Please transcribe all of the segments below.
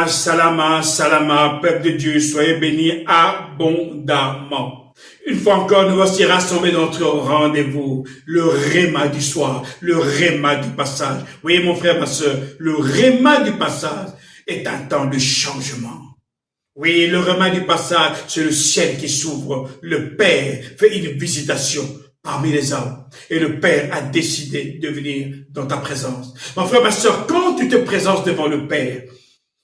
Salama, salama, peuple de Dieu, soyez bénis abondamment. Une fois encore, nous voici rassemblés dans notre rendez-vous, le réma du soir, le réma du passage. Vous voyez mon frère, ma soeur, le réma du passage est un temps de changement. Oui, le réma du passage, c'est le ciel qui s'ouvre. Le Père fait une visitation parmi les hommes. Et le Père a décidé de venir dans ta présence. Mon frère, ma soeur, quand tu te présentes devant le Père,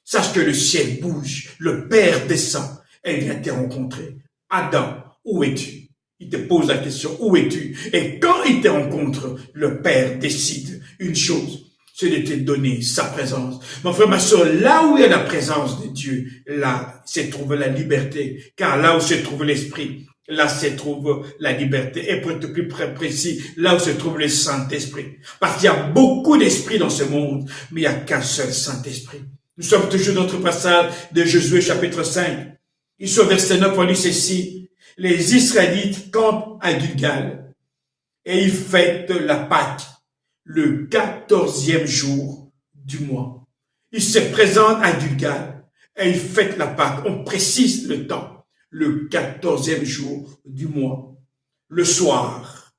sache que le ciel bouge, le Père descend et il vient te rencontrer. Adam, où es-tu? Il te pose la question, où es-tu? Et quand il te rencontre, le Père décide une chose, c'est de te donner sa présence. Mon frère, ma soeur, là où il y a la présence de Dieu, là se trouve la liberté. Car là où se trouve l'Esprit, là se trouve la liberté. Et pour être plus précis, là où se trouve le Saint-Esprit. Parce qu'il y a beaucoup d'esprits dans ce monde, mais il n'y a qu'un seul Saint-Esprit. Nous sommes toujours dans notre passage de Josué chapitre 5. Ici au verset 9, on lit ceci. Les Israélites campent à Gilgal et ils fêtent la Pâque le 14e jour du mois. Ils se présentent à Gilgal et ils fêtent la Pâque. On précise le temps, le 14e jour du mois. Le soir,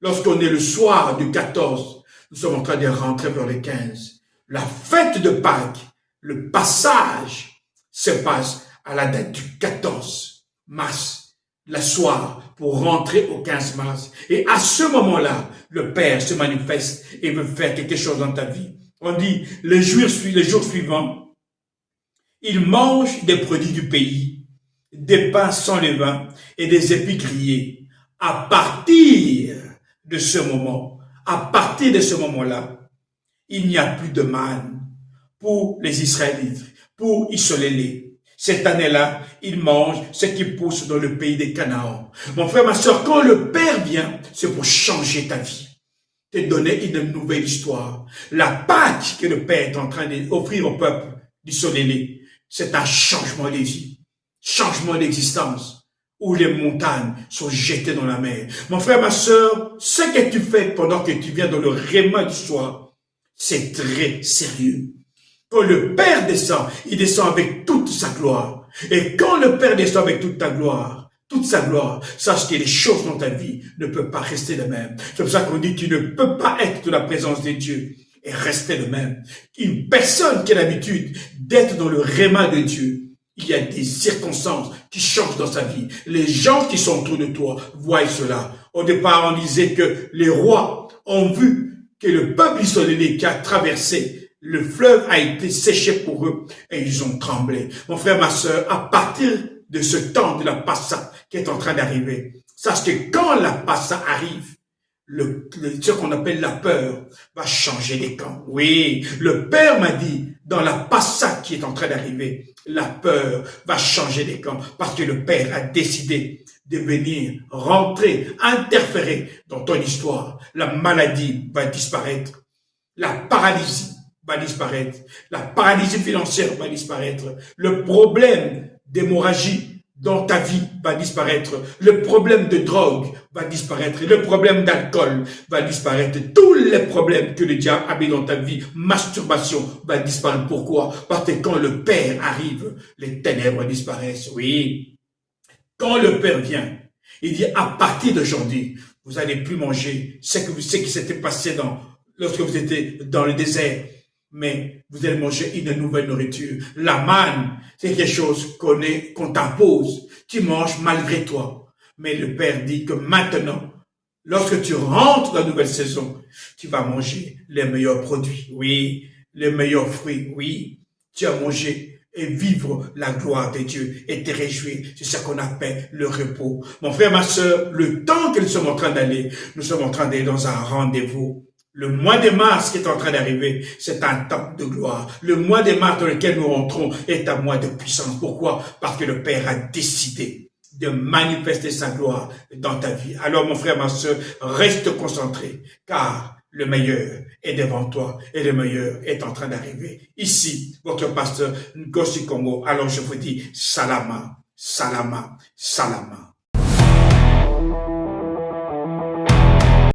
lorsqu'on est le soir du 14, nous sommes en train de rentrer vers le 15. La fête de Pâques, le passage se passe à la date du 14 mars. La soir pour rentrer au 15 mars. Et à ce moment-là, le Père se manifeste et veut faire quelque chose dans ta vie. On dit, le jour suivant, il mange des produits du pays, des pains sans levain et des épis grillés. À partir de ce moment-là, il n'y a plus de manne pour les Israélites, pour isoler. Cette année-là, ils mangent ce qui pousse dans le pays des Canaan. Mon frère, ma soeur, quand le Père vient, c'est pour changer ta vie. Te donner une nouvelle histoire. La Pâque que le Père est en train d'offrir au peuple du Soleil, c'est un changement de vie, changement d'existence, où les montagnes sont jetées dans la mer. Mon frère, ma soeur, ce que tu fais pendant que tu viens dans le réma du soir, c'est très sérieux. Quand le Père descend, il descend avec toute sa gloire. Et quand le Père descend avec toute sa gloire, sache que les choses dans ta vie ne peuvent pas rester les mêmes. C'est pour ça qu'on dit que tu ne peux pas être dans la présence de Dieu et rester le même. Une personne qui a l'habitude d'être dans le réma de Dieu, il y a des circonstances qui changent dans sa vie. Les gens qui sont autour de toi voient cela. Au départ, on disait que les rois ont vu que le peuple israélien qui a traversé le fleuve a été séché pour eux et ils ont tremblé. Mon frère, ma soeur, à partir de ce temps de la Passa qui est en train d'arriver, sache que quand la Passa arrive, ce qu'on appelle la peur va changer les camps. Oui, le Père m'a dit, dans la Passa qui est en train d'arriver, la peur va changer les camps parce que le Père a décidé de venir rentrer, interférer dans ton histoire. La maladie va disparaître, la paralysie va disparaître. La paralysie financière va disparaître. Le problème d'hémorragie dans ta vie va disparaître. Le problème de drogue va disparaître. Le problème d'alcool va disparaître. Tous les problèmes que le diable a mis dans ta vie, masturbation, va disparaître. Pourquoi? Parce que quand le Père arrive, les ténèbres disparaissent. Oui. Quand le Père vient, il dit à partir d'aujourd'hui, vous n'allez plus manger ce qui s'était passé lorsque vous étiez dans le désert. Mais vous allez manger une nouvelle nourriture. La manne, c'est quelque chose qu'on t'impose. Tu manges malgré toi. Mais le Père dit que maintenant, lorsque tu rentres dans la nouvelle saison, tu vas manger les meilleurs produits. Oui, les meilleurs fruits. Oui, tu vas manger et vivre la gloire de Dieu et te réjouir. C'est ça qu'on appelle le repos. Mon frère, ma soeur, le temps que nous sommes en train d'aller, nous sommes en train d'aller dans un rendez-vous. Le mois de mars qui est en train d'arriver, c'est un temps de gloire. Le mois de mars dans lequel nous rentrons est un mois de puissance. Pourquoi? Parce que le Père a décidé de manifester sa gloire dans ta vie. Alors mon frère, ma soeur, reste concentré, car le meilleur est devant toi et le meilleur est en train d'arriver. Ici, votre pasteur Ngossi Congo. Alors je vous dis, salama, salama, salama.